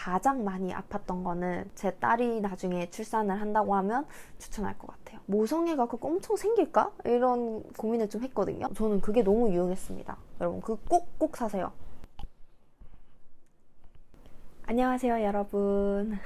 가장 많이 아팠던 거는 제 딸이 나중에 출산을 한다고 하면 추천할 것 같아요. 모성애가 그거 엄청 생길까? 이런 고민을 좀 했거든요. 저는 그게 너무 유용했습니다. 여러분 그거 꼭 사세요. 안녕하세요 여러분.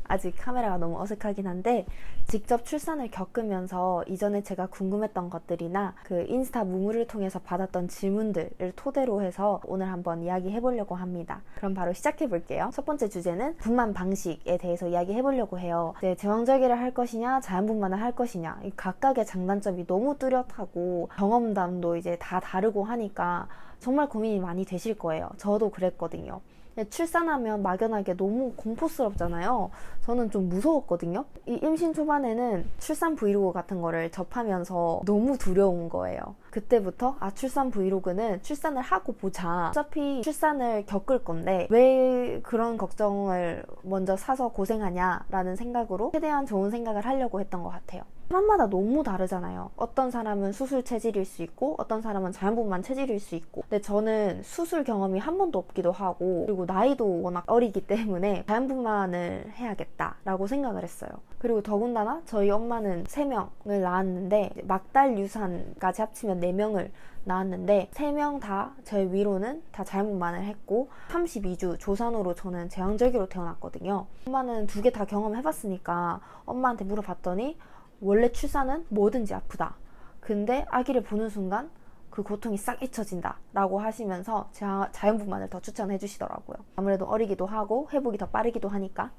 아직 카메라가 너무 어색하긴 한데 직접 출산을 겪으면서 이전에 제가 궁금했던 것들이나 그 인스타 무무를 통해서 받았던 질문들을 토대로 해서 오늘 한번 이야기해 보려고 합니다. 그럼 바로 시작해 볼게요. 첫 번째 주제는 분만 방식에 대해서 이야기해 보려고 해요. 제왕절개를 할 것이냐 자연분만을 할 것이냐, 각각의 장단점이 너무 뚜렷하고 경험담도 이제 다 다르고 하니까 정말 고민이 많이 되실 거예요. 저도 그랬거든요. 출산하면 막연하게 너무 공포스럽잖아요. 저는 좀 무서웠거든요. 이 임신 초반에는 출산 브이로그 같은 거를 접하면서 너무 두려운 거예요. 그때부터 출산 브이로그는 출산을 하고 보자. 어차피 출산을 겪을 건데 왜 그런 걱정을 먼저 사서 고생하냐라는 생각으로 최대한 좋은 생각을 하려고 했던 것 같아요. 사람마다 너무 다르잖아요. 어떤 사람은 수술 체질일 수 있고 어떤 사람은 자연분만 체질일 수 있고, 근데 저는 수술 경험이 한 번도 없기도 하고 그리고 나이도 워낙 어리기 때문에 자연분만을 해야겠다라고 생각을 했어요. 그리고 더군다나 저희 엄마는 3명을 낳았는데 막달 유산까지 합치면 4명을 낳았는데 3명 다 제 위로는 다 자연분만을 했고 32주 조산으로 저는 제왕절개로 태어났거든요. 엄마는 2개 다 경험해봤으니까 엄마한테 물어봤더니 원래 출산은 뭐든지 아프다. 근데 아기를 보는 순간 그 고통이 싹 잊혀진다 라고 하시면서 자연분만을 더 추천해 주시더라고요. 아무래도 어리기도 하고 회복이 더 빠르기도 하니까.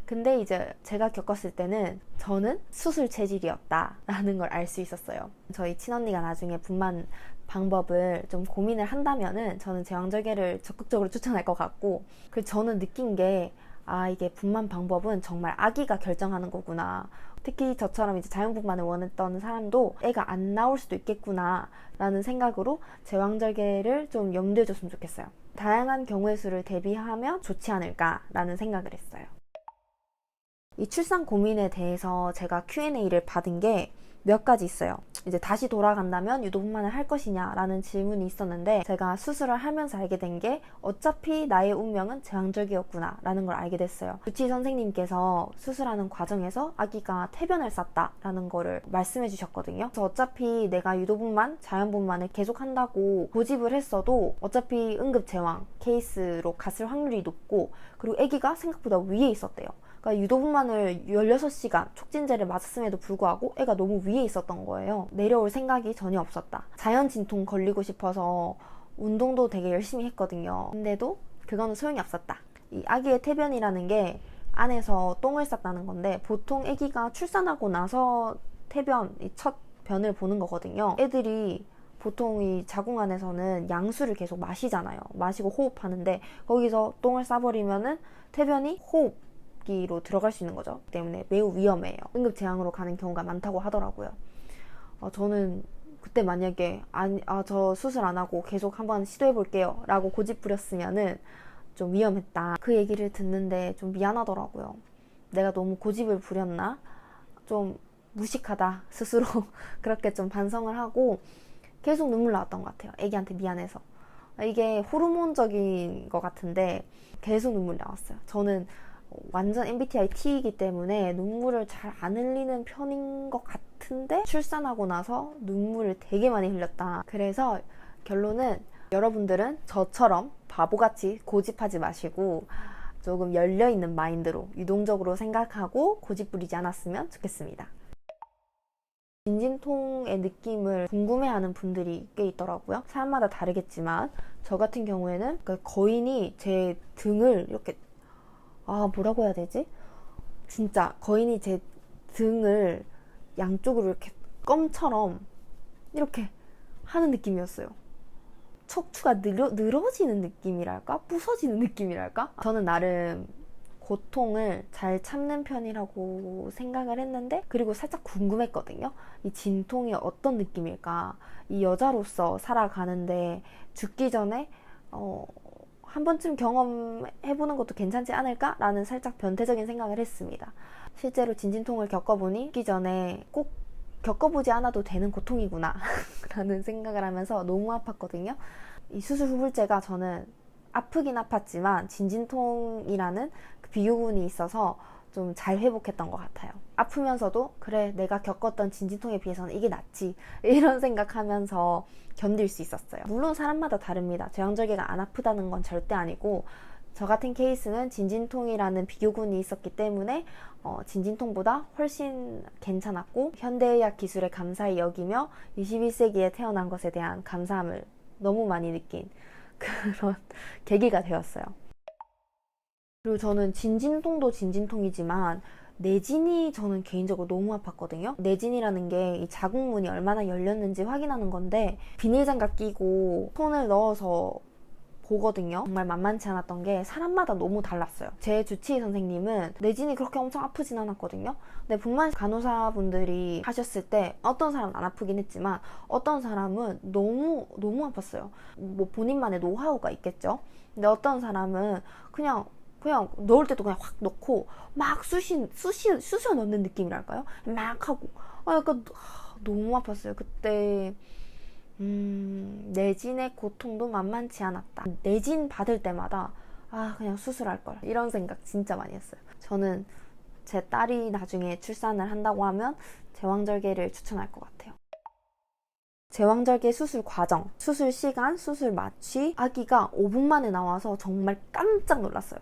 근데 이제 제가 겪었을 때는 저는 수술 체질이었다 라는 걸 알 수 있었어요. 저희 친언니가 나중에 분만 방법을 좀 고민을 한다면은 저는 제왕절개를 적극적으로 추천할 것 같고, 그리고 저는 느낀 게 이게 분만 방법은 정말 아기가 결정하는 거구나. 특히 저처럼 이제 자연분만을 원했던 사람도 애가 안 나올 수도 있겠구나 라는 생각으로 제왕절개를 좀 염두에 줬으면 좋겠어요. 다양한 경우의 수를 대비하면 좋지 않을까 라는 생각을 했어요. 이 출산 고민에 대해서 제가 Q&A를 받은 게 몇 가지 있어요. 이제 다시 돌아간다면 유도분만을 할 것이냐 라는 질문이 있었는데, 제가 수술을 하면서 알게 된 게 어차피 나의 운명은 제왕절개였구나 라는 걸 알게 됐어요. 주치 선생님께서 수술하는 과정에서 아기가 태변을 쌌다 라는 거를 말씀해 주셨거든요. 그래서 어차피 내가 유도분만, 자연분만을 계속 한다고 고집을 했어도 어차피 응급제왕 케이스로 갔을 확률이 높고, 그리고 아기가 생각보다 위에 있었대요. 그러니까 유도분만을 16시간 촉진제를 맞았음에도 불구하고 애가 너무 위에 있었던 거예요. 내려올 생각이 전혀 없었다. 자연진통 걸리고 싶어서 운동도 되게 열심히 했거든요. 근데도 그거는 소용이 없었다. 이 아기의 태변이라는 게 안에서 똥을 쌌다는 건데, 보통 아기가 출산하고 나서 태변, 이 첫 변을 보는 거거든요. 애들이 보통 이 자궁 안에서는 양수를 계속 마시잖아요. 마시고 호흡하는데 거기서 똥을 싸버리면은 태변이 호흡기로 들어갈 수 있는 거죠. 때문에 매우 위험해요. 응급제왕으로 가는 경우가 많다고 하더라고요. 저는 그때 만약에 저 수술 안 하고 계속 한번 시도해 볼게요 라고 고집 부렸으면은 좀 위험했다. 그 얘기를 듣는데 좀 미안하더라고요. 내가 너무 고집을 부렸나? 좀 무식하다 스스로 그렇게 좀 반성을 하고 계속 눈물 나왔던 것 같아요. 애기한테 미안해서. 이게 호르몬적인 것 같은데 계속 눈물 나왔어요. 저는 완전 MBTI T이기 때문에 눈물을 잘 안 흘리는 편인 것 같은데 출산하고 나서 눈물을 되게 많이 흘렸다. 그래서 결론은 여러분들은 저처럼 바보같이 고집하지 마시고 조금 열려있는 마인드로 유동적으로 생각하고 고집 부리지 않았으면 좋겠습니다. 진진통의 느낌을 궁금해하는 분들이 꽤 있더라고요. 사람마다 다르겠지만 저 같은 경우에는 거인이 제 등을 이렇게 뭐라고 해야 되지? 진짜 거인이 제 등을 양쪽으로 이렇게 껌처럼 이렇게 하는 느낌이었어요. 척추가 늘어지는 느낌이랄까? 부서지는 느낌이랄까? 저는 나름 고통을 잘 참는 편이라고 생각을 했는데, 그리고 살짝 궁금했거든요. 이 진통이 어떤 느낌일까? 이 여자로서 살아가는데 죽기 전에 한 번쯤 경험해보는 것도 괜찮지 않을까? 라는 살짝 변태적인 생각을 했습니다. 실제로 진진통을 겪어보니 죽기 전에 꼭 겪어보지 않아도 되는 고통이구나 라는 생각을 하면서 너무 아팠거든요. 이 수술 후불제가 저는 아프긴 아팠지만 진진통이라는 그 비교군이 있어서 좀 잘 회복했던 것 같아요. 아프면서도 그래 내가 겪었던 진진통에 비해서는 이게 낫지 이런 생각하면서 견딜 수 있었어요. 물론 사람마다 다릅니다. 제왕절개가 안 아프다는 건 절대 아니고 저 같은 케이스는 진진통이라는 비교군이 있었기 때문에 진진통보다 훨씬 괜찮았고 현대의학 기술에 감사히 여기며 21세기에 태어난 것에 대한 감사함을 너무 많이 느낀 그런 계기가 되었어요. 그리고 저는 진진통도 진진통이지만 내진이 저는 개인적으로 너무 아팠거든요. 내진이라는 게 이 자궁문이 얼마나 열렸는지 확인하는 건데 비닐장갑 끼고 손을 넣어서 보거든요. 정말 만만치 않았던 게 사람마다 너무 달랐어요. 제 주치의 선생님은 내진이 그렇게 엄청 아프진 않았거든요. 근데 분만 간호사분들이 하셨을 때 어떤 사람은 안 아프긴 했지만 어떤 사람은 너무 아팠어요. 뭐 본인만의 노하우가 있겠죠. 근데 어떤 사람은 그냥 넣을 때도 그냥 확 넣고 막 쑤셔 넣는 느낌이랄까요? 막 하고 약간 너무 아팠어요. 그때 내진의 고통도 만만치 않았다. 내진 받을 때마다 그냥 수술할 걸 이런 생각 진짜 많이 했어요. 저는 제 딸이 나중에 출산을 한다고 하면 제왕절개를 추천할 것 같아요. 제왕절개 수술 과정, 수술 시간, 수술 마취, 아기가 5분 만에 나와서 정말 깜짝 놀랐어요.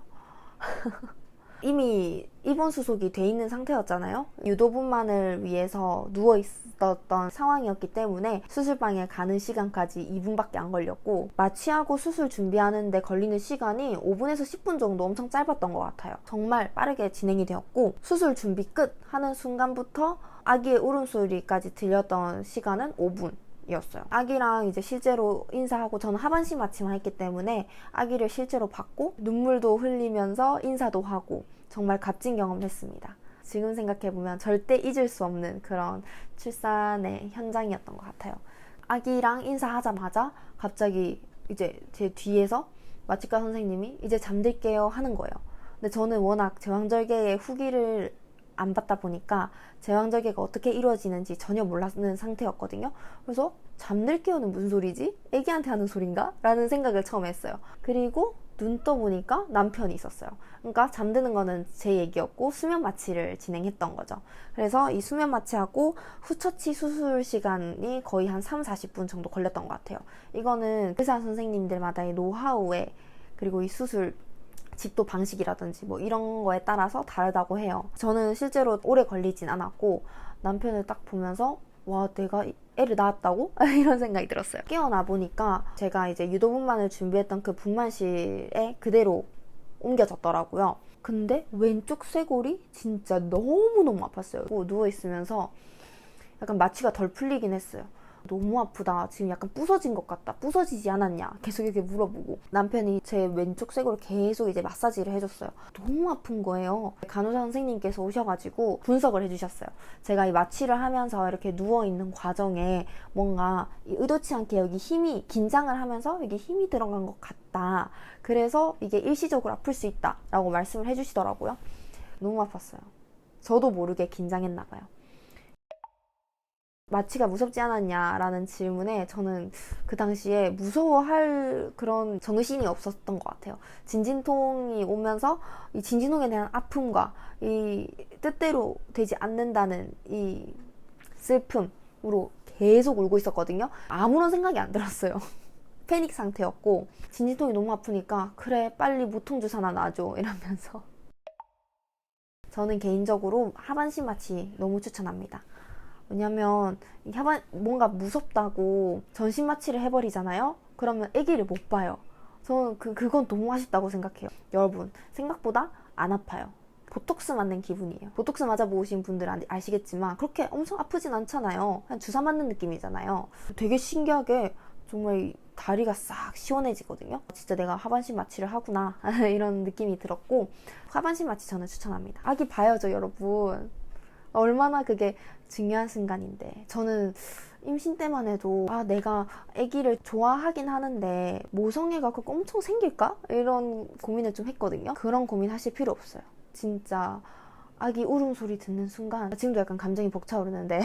이미 입원 수속이 돼 있는 상태였잖아요. 유도분만을 위해서 누워 있었던 상황이었기 때문에 수술방에 가는 시간까지 2분밖에 안 걸렸고 마취하고 수술 준비하는데 걸리는 시간이 5분에서 10분 정도 엄청 짧았던 것 같아요. 정말 빠르게 진행이 되었고 수술 준비 끝 하는 순간부터 아기의 울음소리까지 들렸던 시간은 5분. 이었어요. 아기랑 이제 실제로 인사하고 저는 하반신 마취만 했기 때문에 아기를 실제로 봤고 눈물도 흘리면서 인사도 하고 정말 값진 경험을 했습니다. 지금 생각해보면 절대 잊을 수 없는 그런 출산의 현장이었던 것 같아요. 아기랑 인사하자마자 갑자기 이제 제 뒤에서 마취과 선생님이 이제 잠들게요 하는 거예요. 근데 저는 워낙 제왕절개의 후기를 안 받다 보니까 제왕절개가 어떻게 이루어지는지 전혀 몰랐는 상태였거든요. 그래서 잠들게요는 무슨 소리지? 애기한테 하는 소린가? 라는 생각을 처음 했어요. 그리고 눈 떠보니까 남편이 있었어요. 그러니까 잠드는 거는 제 얘기였고 수면 마취를 진행했던 거죠. 그래서 이 수면 마취하고 후처치 수술 시간이 거의 한 30-40분 정도 걸렸던 것 같아요. 이거는 의사 선생님들마다의 노하우에 그리고 이 수술 집도 방식이라든지 뭐 이런 거에 따라서 다르다고 해요. 저는 실제로 오래 걸리진 않았고 남편을 딱 보면서 와 내가 애를 낳았다고? 이런 생각이 들었어요. 깨어나 보니까 제가 이제 유도분만을 준비했던 그 분만실에 그대로 옮겨졌더라고요. 근데 왼쪽 쇄골이 진짜 너무너무 아팠어요. 누워있으면서 약간 마취가 덜 풀리긴 했어요. 너무 아프다. 지금 약간 부서진 것 같다. 부서지지 않았냐? 계속 이렇게 물어보고 남편이 제 왼쪽 쇄골을 계속 이제 마사지를 해줬어요. 너무 아픈 거예요. 간호사 선생님께서 오셔가지고 분석을 해주셨어요. 제가 이 마취를 하면서 이렇게 누워있는 과정에 뭔가 의도치 않게 여기 힘이 긴장을 하면서 여기 힘이 들어간 것 같다. 그래서 이게 일시적으로 아플 수 있다 라고 말씀을 해주시더라고요. 너무 아팠어요. 저도 모르게 긴장했나 봐요. 마취가 무섭지 않았냐라는 질문에 저는 그 당시에 무서워할 그런 정신이 없었던 것 같아요. 진진통이 오면서 이 진진통에 대한 아픔과 이 뜻대로 되지 않는다는 이 슬픔으로 계속 울고 있었거든요. 아무런 생각이 안 들었어요. 패닉 상태였고 진진통이 너무 아프니까 그래 빨리 무통주사나 놔줘 이러면서 저는 개인적으로 하반신 마취 너무 추천합니다. 왜냐면 뭔가 무섭다고 전신 마취를 해버리잖아요. 그러면 아기를 못 봐요. 저는 그건 너무 아쉽다고 생각해요. 여러분 생각보다 안 아파요. 보톡스 맞는 기분이에요. 보톡스 맞아보신 분들은 아시겠지만 그렇게 엄청 아프진 않잖아요. 그냥 주사 맞는 느낌이잖아요. 되게 신기하게 정말 다리가 싹 시원해지거든요. 진짜 내가 하반신 마취를 하구나 이런 느낌이 들었고 하반신 마취 저는 추천합니다. 아기 봐야죠 여러분. 얼마나 그게 중요한 순간인데 저는 임신 때만 해도 내가 아기를 좋아하긴 하는데 모성애가 꼭 엄청 생길까? 이런 고민을 좀 했거든요. 그런 고민 하실 필요 없어요. 진짜 아기 울음소리 듣는 순간 지금도 약간 감정이 벅차오르는데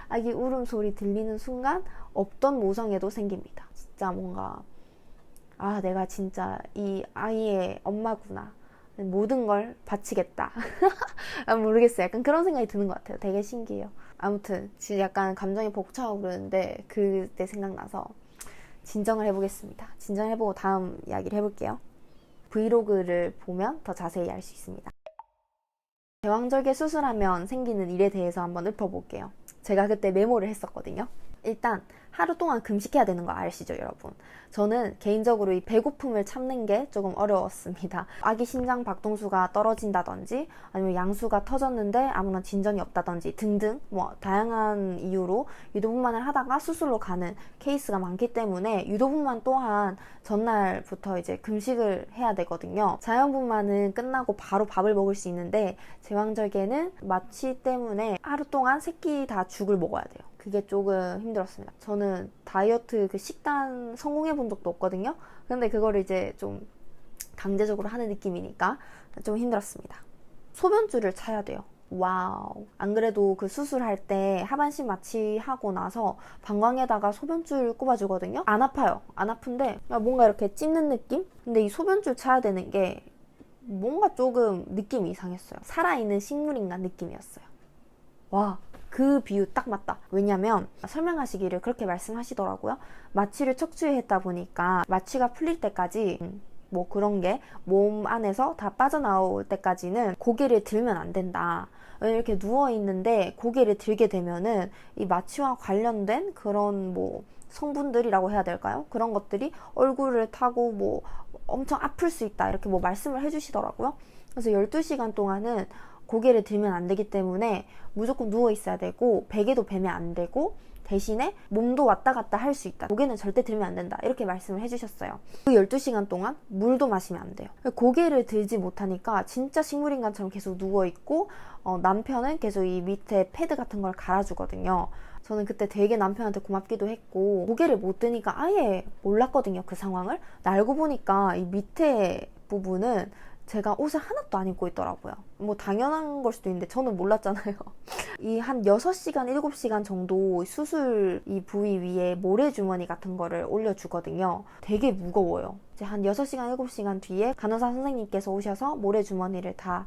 아기 울음소리 들리는 순간 없던 모성애도 생깁니다. 진짜 뭔가 아, 내가 진짜 이 아이의 엄마구나. 모든 걸 바치겠다. 아, 모르겠어요. 약간 그런 생각이 드는 것 같아요. 되게 신기해요. 아무튼 지금 약간 감정이 벅차고 그러는데 그때 생각나서 진정을 해보겠습니다. 진정을 해보고 다음 이야기를 해볼게요. 브이로그를 보면 더 자세히 알 수 있습니다. 제왕절개 수술하면 생기는 일에 대해서 한번 읊어볼게요. 제가 그때 메모를 했었거든요. 일단 하루 동안 금식해야 되는 거 아시죠, 여러분? 저는 개인적으로 이 배고픔을 참는 게 조금 어려웠습니다. 아기 신장 박동수가 떨어진다든지 아니면 양수가 터졌는데 아무런 진전이 없다든지 등등 뭐 다양한 이유로 유도분만을 하다가 수술로 가는 케이스가 많기 때문에 유도분만 또한 전날부터 이제 금식을 해야 되거든요. 자연분만은 끝나고 바로 밥을 먹을 수 있는데 제왕절개는 마취 때문에 하루 동안 세 끼 다 죽을 먹어야 돼요. 그게 조금 힘들었습니다. 저는 다이어트 그 식단 성공해 본 적도 없거든요. 근데 그거를 이제 좀 강제적으로 하는 느낌이니까 좀 힘들었습니다. 소변줄을 차야 돼요. 와우. 안 그래도 그 수술할 때 하반신 마취하고 나서 방광에다가 소변줄 꼽아주거든요. 안 아파요. 안 아픈데 뭔가 이렇게 찝는 느낌? 근데 이 소변줄 차야 되는 게 뭔가 조금 느낌이 이상했어요. 살아있는 식물인간 느낌이었어요. 와, 그 비유 딱 맞다. 왜냐면 설명하시기를 그렇게 말씀하시더라고요. 마취를 척추에 했다 보니까 마취가 풀릴 때까지 뭐 그런 게 몸 안에서 다 빠져나올 때까지는 고개를 들면 안 된다. 이렇게 누워 있는데 고개를 들게 되면은 이 마취와 관련된 그런 뭐 성분들이라고 해야 될까요? 그런 것들이 얼굴을 타고 뭐 엄청 아플 수 있다. 이렇게 뭐 말씀을 해주시더라고요. 그래서 12시간 동안은 고개를 들면 안 되기 때문에 무조건 누워 있어야 되고 베개도 베면 안 되고 대신에 몸도 왔다 갔다 할 수 있다. 고개는 절대 들면 안 된다. 이렇게 말씀을 해주셨어요. 그 12시간 동안 물도 마시면 안 돼요. 고개를 들지 못하니까 진짜 식물인간처럼 계속 누워있고 남편은 계속 이 밑에 패드 같은 걸 갈아주거든요. 저는 그때 되게 남편한테 고맙기도 했고 고개를 못 드니까 아예 몰랐거든요. 그 상황을. 알고 보니까 이 밑에 부분은 제가 옷을 하나도 안 입고 있더라고요. 뭐 당연한 걸 수도 있는데 저는 몰랐잖아요. 이 한 6시간, 7시간 정도 수술 이 부위 위에 모래주머니 같은 거를 올려주거든요. 되게 무거워요. 이제 한 6시간, 7시간 뒤에 간호사 선생님께서 오셔서 모래주머니를 다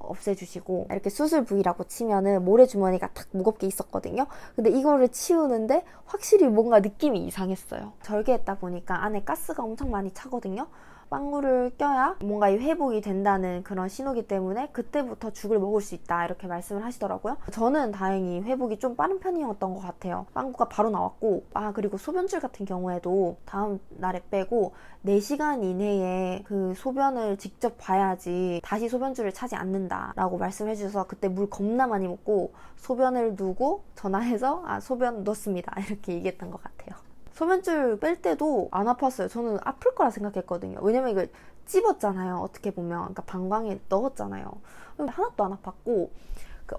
없애주시고 이렇게 수술 부위라고 치면은 모래주머니가 탁 무겁게 있었거든요. 근데 이거를 치우는데 확실히 뭔가 느낌이 이상했어요. 절개했다 보니까 안에 가스가 엄청 많이 차거든요. 빵구를 껴야 뭔가 회복이 된다는 그런 신호기 때문에 그때부터 죽을 먹을 수 있다 이렇게 말씀을 하시더라고요. 저는 다행히 회복이 좀 빠른 편이었던 것 같아요. 빵구가 바로 나왔고 그리고 소변줄 같은 경우에도 다음 날에 빼고 4시간 이내에 그 소변을 직접 봐야지 다시 소변줄을 차지 않는다 라고 말씀해 주셔서 그때 물 겁나 많이 먹고 소변을 두고 전화해서 소변 넣었습니다 이렇게 얘기했던 것 같아요. 소변줄 뺄 때도 안 아팠어요. 저는 아플 거라 생각했거든요. 왜냐면 이걸 찝었잖아요. 어떻게 보면. 그러니까 방광에 넣었잖아요. 하나도 안 아팠고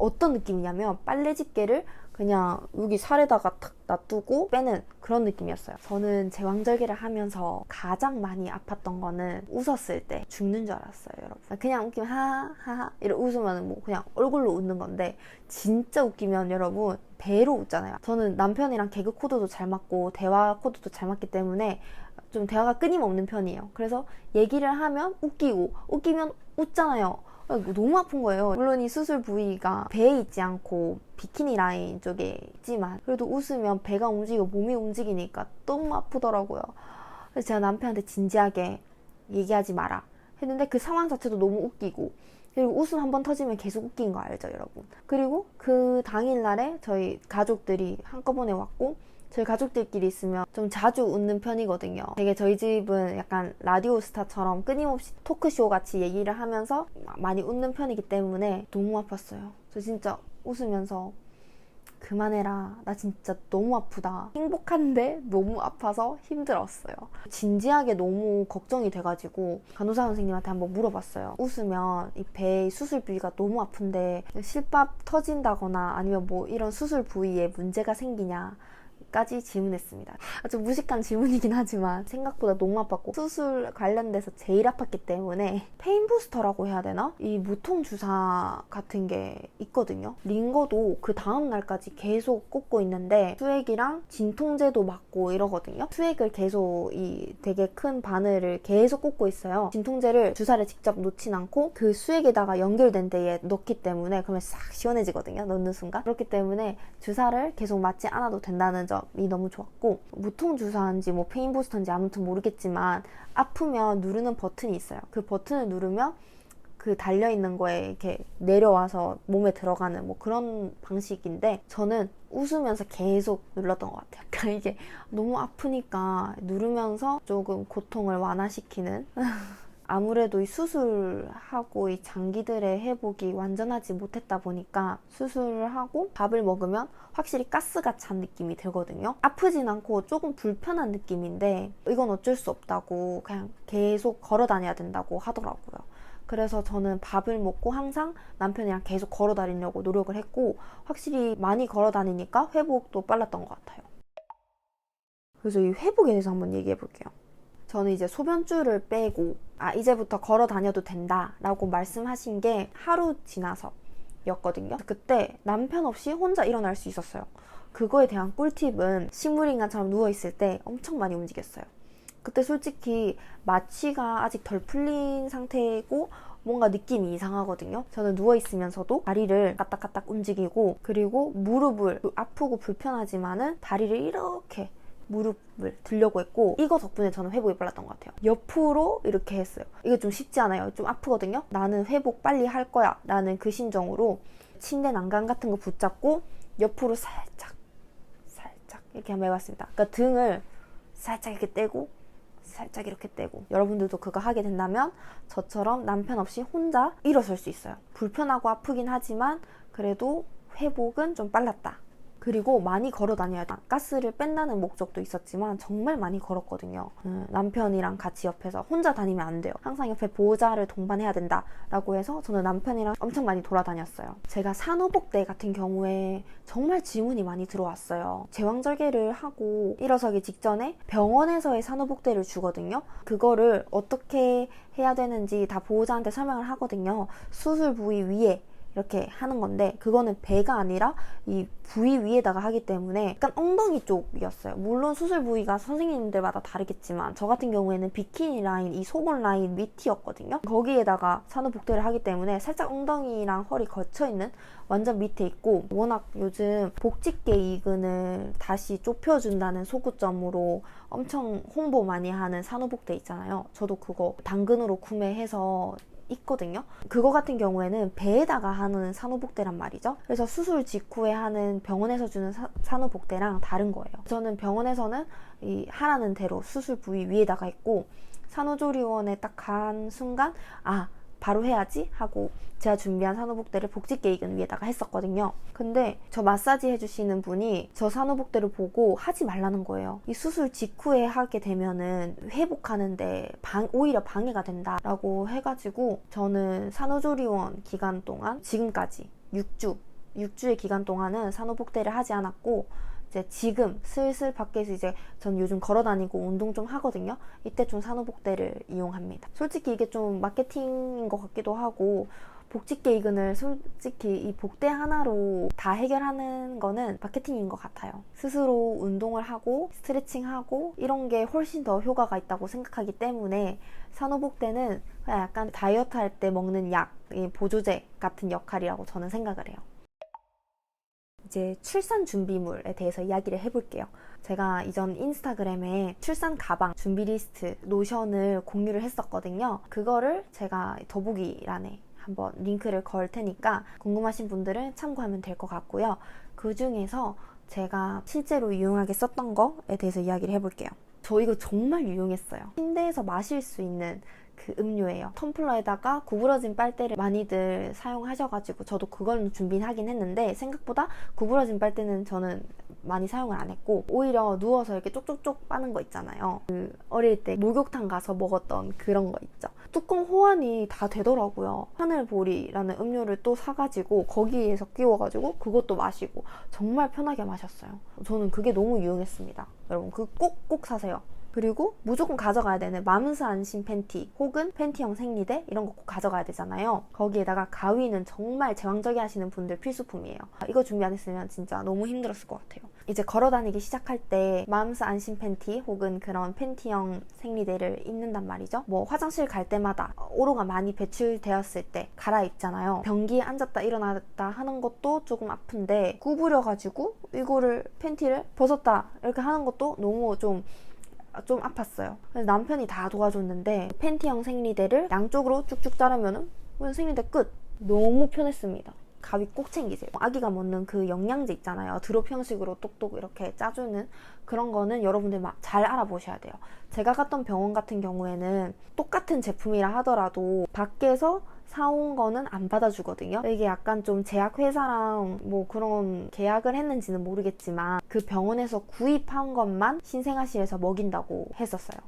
어떤 느낌이냐면 빨래 집게를 그냥 여기 살에다가 탁 놔두고 빼는 그런 느낌이었어요. 저는 제왕절개를 하면서 가장 많이 아팠던 거는 웃었을 때 죽는 줄 알았어요, 여러분. 그냥 웃기면 하하하 이렇게 웃으면 뭐 그냥 얼굴로 웃는 건데 진짜 웃기면 여러분 배로 웃잖아요. 저는 남편이랑 개그 코드도 잘 맞고 대화 코드도 잘 맞기 때문에 좀 대화가 끊임없는 편이에요. 그래서 얘기를 하면 웃기고 웃기면 웃잖아요. 너무 아픈 거예요. 물론 이 수술 부위가 배에 있지 않고 비키니 라인 쪽에 있지만 그래도 웃으면 배가 움직이고 몸이 움직이니까 너무 아프더라고요. 그래서 제가 남편한테 진지하게 얘기하지 마라 했는데 그 상황 자체도 너무 웃기고 그리고 웃음 한번 터지면 계속 웃긴 거 알죠, 여러분? 그리고 그 당일날에 저희 가족들이 한꺼번에 왔고 저희 가족들끼리 있으면 좀 자주 웃는 편이거든요. 되게 저희 집은 약간 라디오 스타처럼 끊임없이 토크쇼 같이 얘기를 하면서 많이 웃는 편이기 때문에 너무 아팠어요. 저 진짜 웃으면서 그만해라. 나 진짜 너무 아프다. 행복한데 너무 아파서 힘들었어요. 진지하게 너무 걱정이 돼가지고 간호사 선생님한테 한번 물어봤어요. 웃으면 이 배 수술 부위가 너무 아픈데 실밥 터진다거나 아니면 뭐 이런 수술 부위에 문제가 생기냐 가지 질문했습니다. 아주 무식한 질문이긴 하지만 생각보다 너무 아팠고 수술 관련돼서 제일 아팠기 때문에 페인 부스터라고 해야 되나? 이 무통 주사 같은 게 있거든요. 링거도 그 다음 날까지 계속 꽂고 있는데 수액이랑 진통제도 맞고 이러거든요. 수액을 계속 이 되게 큰 바늘을 계속 꽂고 있어요. 진통제를 주사를 직접 놓진 않고 그 수액에다가 연결된 데에 넣기 때문에 그러면 싹 시원해지거든요. 넣는 순간. 그렇기 때문에 주사를 계속 맞지 않아도 된다는 점이 너무 좋았고, 무통 주사인지 뭐 페인 부스터인지 아무튼 모르겠지만 아프면 누르는 버튼이 있어요. 그 버튼을 누르면 그 달려있는 거에 이렇게 내려와서 몸에 들어가는 뭐 그런 방식인데, 저는 웃으면서 계속 눌렀던 것 같아요. 그러니까 이게 너무 아프니까 누르면서 조금 고통을 완화시키는 아무래도 이 수술하고 이 장기들의 회복이 완전하지 못했다 보니까 수술을 하고 밥을 먹으면 확실히 가스가 찬 느낌이 들거든요. 아프진 않고 조금 불편한 느낌인데 이건 어쩔 수 없다고 그냥 계속 걸어 다녀야 된다고 하더라고요. 그래서 저는 밥을 먹고 항상 남편이랑 계속 걸어 다니려고 노력을 했고, 확실히 많이 걸어 다니니까 회복도 빨랐던 것 같아요. 그래서 이 회복에 대해서 한번 얘기해 볼게요. 저는 이제 소변줄을 빼고 이제부터 걸어 다녀도 된다 라고 말씀하신 게 하루 지나서 였거든요. 그때 남편 없이 혼자 일어날 수 있었어요. 그거에 대한 꿀팁은 식물인간처럼 누워있을 때 엄청 많이 움직였어요. 그때 솔직히 마취가 아직 덜 풀린 상태고 뭔가 느낌이 이상하거든요. 저는 누워있으면서도 다리를 까딱까딱 움직이고, 그리고 무릎을 아프고 불편하지만은 다리를 이렇게 무릎을 들려고 했고, 이거 덕분에 저는 회복이 빨랐던 것 같아요. 옆으로 이렇게 했어요. 이거 좀 쉽지 않아요. 좀 아프거든요. 나는 회복 빨리 할 거야 라는 그 심정으로 침대 난간 같은 거 붙잡고 옆으로 살짝 이렇게 한번 해봤습니다. 그러니까 등을 살짝 이렇게 떼고 살짝 이렇게 떼고, 여러분들도 그거 하게 된다면 저처럼 남편 없이 혼자 일어설 수 있어요. 불편하고 아프긴 하지만 그래도 회복은 좀 빨랐다. 그리고 많이 걸어 다녀야 돼. 가스를 뺀다는 목적도 있었지만 정말 많이 걸었거든요. 남편이랑 같이 옆에서 혼자 다니면 안 돼요. 항상 옆에 보호자를 동반해야 된다 라고 해서 저는 남편이랑 엄청 많이 돌아다녔어요. 제가 산후복대 같은 경우에 정말 질문이 많이 들어왔어요. 제왕절개를 하고 일어서기 직전에 병원에서의 산후복대를 주거든요. 그거를 어떻게 해야 되는지 다 보호자한테 설명을 하거든요. 수술 부위 위에 이렇게 하는 건데, 그거는 배가 아니라 이 부위 위에다가 하기 때문에 약간 엉덩이 쪽이었어요. 물론 수술 부위가 선생님들마다 다르겠지만 저 같은 경우에는 비키니 라인, 이 속옷 라인 밑이었거든요. 거기에다가 산후복대를 하기 때문에 살짝 엉덩이랑 허리 걸쳐있는 완전 밑에 있고, 워낙 요즘 복직계 이근을 다시 좁혀준다는 소구점으로 엄청 홍보 많이 하는 산후복대 있잖아요. 저도 그거 당근으로 구매해서 있거든요. 그거 같은 경우에는 배에다가 하는 산후복대란 말이죠. 그래서 수술 직후에 하는 병원에서 주는 산후복대랑 다른 거예요. 저는 병원에서는 이 하라는 대로 수술 부위 위에다가 했고, 산후조리원에 딱 간 순간 바로 해야지 하고 제가 준비한 산후복대를 복직계 이근 위에다가 했었거든요. 근데 저 마사지 해주시는 분이 저 산후복대를 보고 하지 말라는 거예요. 이 수술 직후에 하게 되면은 회복하는데 오히려 방해가 된다라고 해가지고, 저는 산후조리원 기간 동안 지금까지 6주의 기간 동안은 산후복대를 하지 않았고, 이제 지금 슬슬 밖에서 이제 전 요즘 걸어다니고 운동 좀 하거든요. 이때 좀 산후복대를 이용합니다. 솔직히 이게 좀 마케팅인 것 같기도 하고, 복직계 이근을 솔직히 이 복대 하나로 다 해결하는 거는 마케팅인 것 같아요. 스스로 운동을 하고 스트레칭하고 이런 게 훨씬 더 효과가 있다고 생각하기 때문에 산후복대는 그냥 약간 다이어트 할 때 먹는 약, 보조제 같은 역할이라고 저는 생각을 해요. 이제 출산 준비물에 대해서 이야기를 해볼게요. 제가 이전 인스타그램에 출산 가방 준비 리스트 노션을 공유를 했었거든요. 그거를 제가 더보기란에 한번 링크를 걸 테니까 궁금하신 분들은 참고하면 될 것 같고요. 그 중에서 제가 실제로 유용하게 썼던 거에 대해서 이야기를 해볼게요. 저 이거 정말 유용했어요. 침대에서 마실 수 있는 그 음료예요. 텀블러에다가 구부러진 빨대를 많이들 사용하셔가지고 저도 그걸 준비하긴 했는데, 생각보다 구부러진 빨대는 저는 많이 사용을 안 했고, 오히려 누워서 이렇게 쪽쪽쪽 빠는 거 있잖아요. 어릴 때 목욕탕 가서 먹었던 그런 거 있죠. 뚜껑 호환이 다 되더라고요. 하늘보리라는 음료를 또 사가지고 거기에서 끼워가지고 그것도 마시고 정말 편하게 마셨어요. 저는 그게 너무 유용했습니다. 여러분 그거 꼭 사세요. 그리고 무조건 가져가야 되는 맘스 안심 팬티 혹은 팬티형 생리대 이런 거 꼭 가져가야 되잖아요. 거기에다가 가위는 정말 제왕절개 하시는 분들 필수품이에요. 이거 준비 안 했으면 진짜 너무 힘들었을 것 같아요. 이제 걸어다니기 시작할 때 맘스 안심 팬티 혹은 그런 팬티형 생리대를 입는단 말이죠. 뭐 화장실 갈 때마다 오로가 많이 배출되었을 때 갈아입잖아요. 변기에 앉았다 일어났다 하는 것도 조금 아픈데 구부려가지고 이거를 팬티를 벗었다 이렇게 하는 것도 너무 좀 아팠어요. 그래서 남편이 다 도와줬는데 팬티형 생리대를 양쪽으로 쭉쭉 자르면은 생리대 끝! 너무 편했습니다. 가위 꼭 챙기세요. 아기가 먹는 그 영양제 있잖아요. 드롭 형식으로 똑똑 이렇게 짜주는 그런 거는 여러분들 잘 알아보셔야 돼요. 제가 갔던 병원 같은 경우에는 똑같은 제품이라 하더라도 밖에서 사온 거는 안 받아주거든요. 이게 약간 좀 제약회사랑 뭐 그런 계약을 했는지는 모르겠지만 그 병원에서 구입한 것만 신생아실에서 먹인다고 했었어요.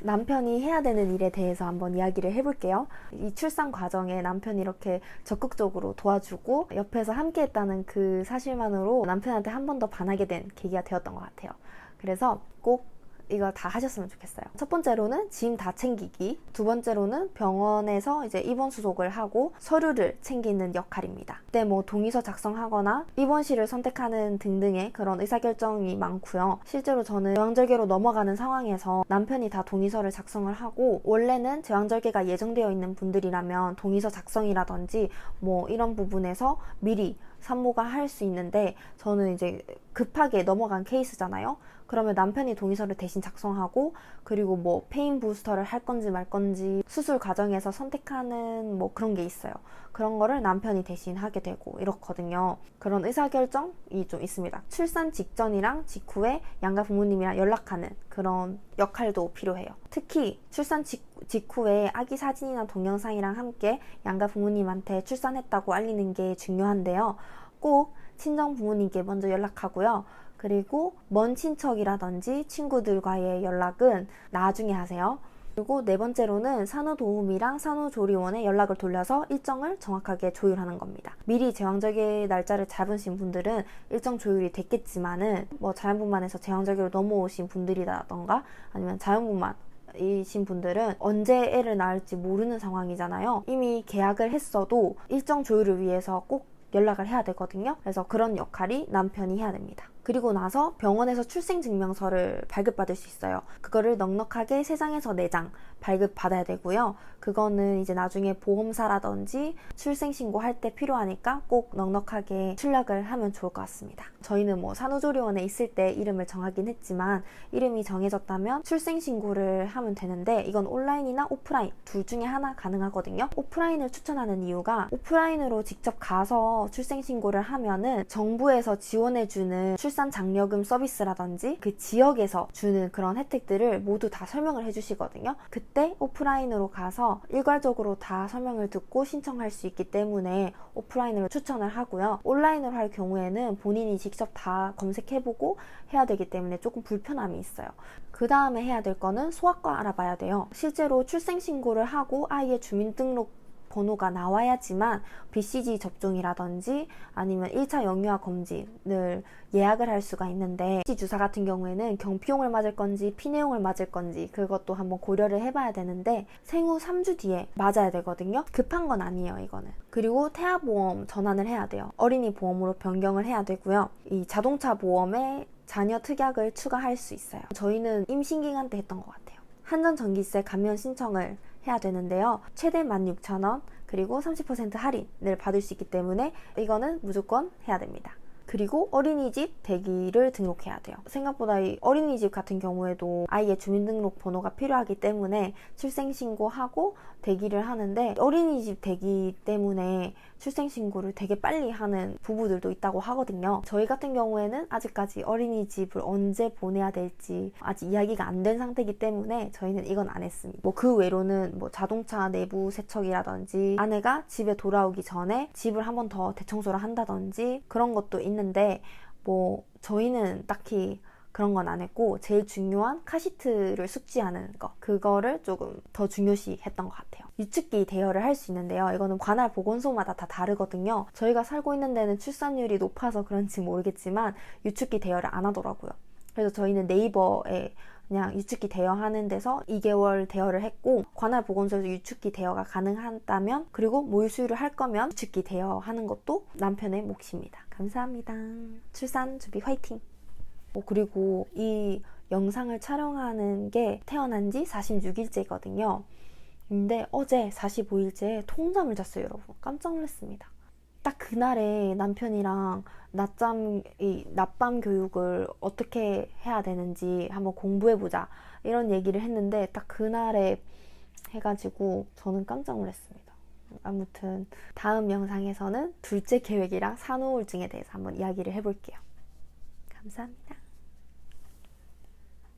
남편이 해야 되는 일에 대해서 한번 이야기를 해볼게요. 이 출산 과정에 남편이 이렇게 적극적으로 도와주고 옆에서 함께 했다는 그 사실만으로 남편한테 한 번 더 반하게 된 계기가 되었던 것 같아요. 그래서 꼭 이거 다 하셨으면 좋겠어요. 첫 번째로는 짐 다 챙기기, 두 번째로는 병원에서 이제 입원 수속을 하고 서류를 챙기는 역할입니다. 그때 뭐 동의서 작성하거나 입원실을 선택하는 등등의 그런 의사결정이 많고요. 실제로 저는 제왕절개로 넘어가는 상황에서 남편이 다 동의서를 작성을 하고, 원래는 제왕절개가 예정되어 있는 분들이라면 동의서 작성이라든지 뭐 이런 부분에서 미리 산모가 할 수 있는데, 저는 이제 급하게 넘어간 케이스잖아요. 그러면 남편이 동의서를 대신 작성하고, 그리고 뭐 페인 부스터를 할 건지 말 건지 수술 과정에서 선택하는 뭐 그런 게 있어요. 그런 거를 남편이 대신 하게 되고 이렇거든요. 그런 의사결정이 좀 있습니다. 출산 직전이랑 직후에 양가 부모님이랑 연락하는 그런 역할도 필요해요. 특히 출산 직후에 아기 사진이나 동영상이랑 함께 양가 부모님한테 출산했다고 알리는 게 중요한데요. 꼭 친정 부모님께 먼저 연락하고요. 그리고 먼 친척이라든지 친구들과의 연락은 나중에 하세요. 그리고 네 번째로는 산후도우미랑 산후조리원에 연락을 돌려서 일정을 정확하게 조율하는 겁니다. 미리 제왕절개 날짜를 잡으신 분들은 일정 조율이 됐겠지만은 뭐 자연분만에서 제왕절개로 넘어오신 분들이라던가 아니면 자연분만 이신 분들은 언제 애를 낳을지 모르는 상황이잖아요. 이미 계약을 했어도 일정 조율을 위해서 꼭 연락을 해야 되거든요. 그래서 그런 역할이 남편이 해야 됩니다. 그리고 나서 병원에서 출생증명서를 발급받을 수 있어요. 그거를 넉넉하게 3장에서 4장 발급받아야 되고요. 그거는 이제 나중에 보험사라든지 출생신고할 때 필요하니까 꼭 넉넉하게 출력을 하면 좋을 것 같습니다. 저희는 뭐 산후조리원에 있을 때 이름을 정하긴 했지만 이름이 정해졌다면 출생신고를 하면 되는데, 이건 온라인이나 오프라인 둘 중에 하나 가능하거든요. 오프라인을 추천하는 이유가 오프라인으로 직접 가서 출생신고를 하면은 정부에서 지원해주는 출산 장려금 서비스라든지 그 지역에서 주는 그런 혜택들을 모두 다 설명을 해주시거든요. 그때 오프라인으로 가서 일괄적으로 다 설명을 듣고 신청할 수 있기 때문에 오프라인으로 추천을 하고요. 온라인으로 할 경우에는 본인이 직접 다 검색해보고 해야 되기 때문에 조금 불편함이 있어요. 그 다음에 해야 될 거는 소아과 알아봐야 돼요. 실제로 출생신고를 하고 아이의 주민등록 번호가 나와야지만 BCG 접종이라든지 아니면 1차 영유아 검진을 예약을 할 수가 있는데, BCG 주사 같은 경우에는 경피용을 맞을 건지 피내용을 맞을 건지 그것도 한번 고려를 해봐야 되는데 생후 3주 뒤에 맞아야 되거든요. 급한 건 아니에요, 이거는. 그리고 태아보험 전환을 해야 돼요. 어린이 보험으로 변경을 해야 되고요. 이 자동차 보험에 자녀 특약을 추가할 수 있어요. 저희는 임신기간 때 했던 것 같아요. 한전전기세 감면 신청을 해야 되는데요. 최대 16,000원 그리고 30% 할인을 받을 수 있기 때문에 이거는 무조건 해야 됩니다. 그리고 어린이집 대기를 등록해야 돼요. 생각보다 이 어린이집 같은 경우에도 아이의 주민등록 번호가 필요하기 때문에 출생신고하고 대기를 하는데, 어린이집 대기 때문에 출생신고를 되게 빨리 하는 부부들도 있다고 하거든요. 저희 같은 경우에는 아직까지 어린이집을 언제 보내야 될지 아직 이야기가 안 된 상태이기 때문에 저희는 이건 안 했습니다. 뭐 그 외로는 뭐 자동차 내부 세척이라든지 아내가 집에 돌아오기 전에 집을 한 번 더 대청소를 한다든지 그런 것도 있는데, 뭐 저희는 딱히 그런 건 안 했고 제일 중요한 카시트를 숙지하는 거 그거를 조금 더 중요시 했던 것 같아요. 유축기 대여를 할 수 있는데요. 이거는 관할 보건소마다 다 다르거든요. 저희가 살고 있는 데는 출산율이 높아서 그런지 모르겠지만 유축기 대여를 안 하더라고요. 그래서 저희는 네이버에 그냥 유축기 대여하는 데서 2개월 대여를 했고 관할 보건소에서 유축기 대여가 가능하다면 그리고 모유수유를 할 거면 유축기 대여하는 것도 남편의 몫입니다. 감사합니다. 출산 준비 화이팅! 그리고 이 영상을 촬영하는 게 태어난 지 46일째거든요. 근데 어제 45일째 통잠을 잤어요, 여러분. 깜짝 놀랐습니다. 딱 그날에 남편이랑 낮밤 교육을 어떻게 해야 되는지 한번 공부해보자 이런 얘기를 했는데 딱 그날에 해가지고 저는 깜짝 놀랐습니다. 아무튼 다음 영상에서는 둘째 계획이랑 산후우울증에 대해서 한번 이야기를 해볼게요. 감사합니다.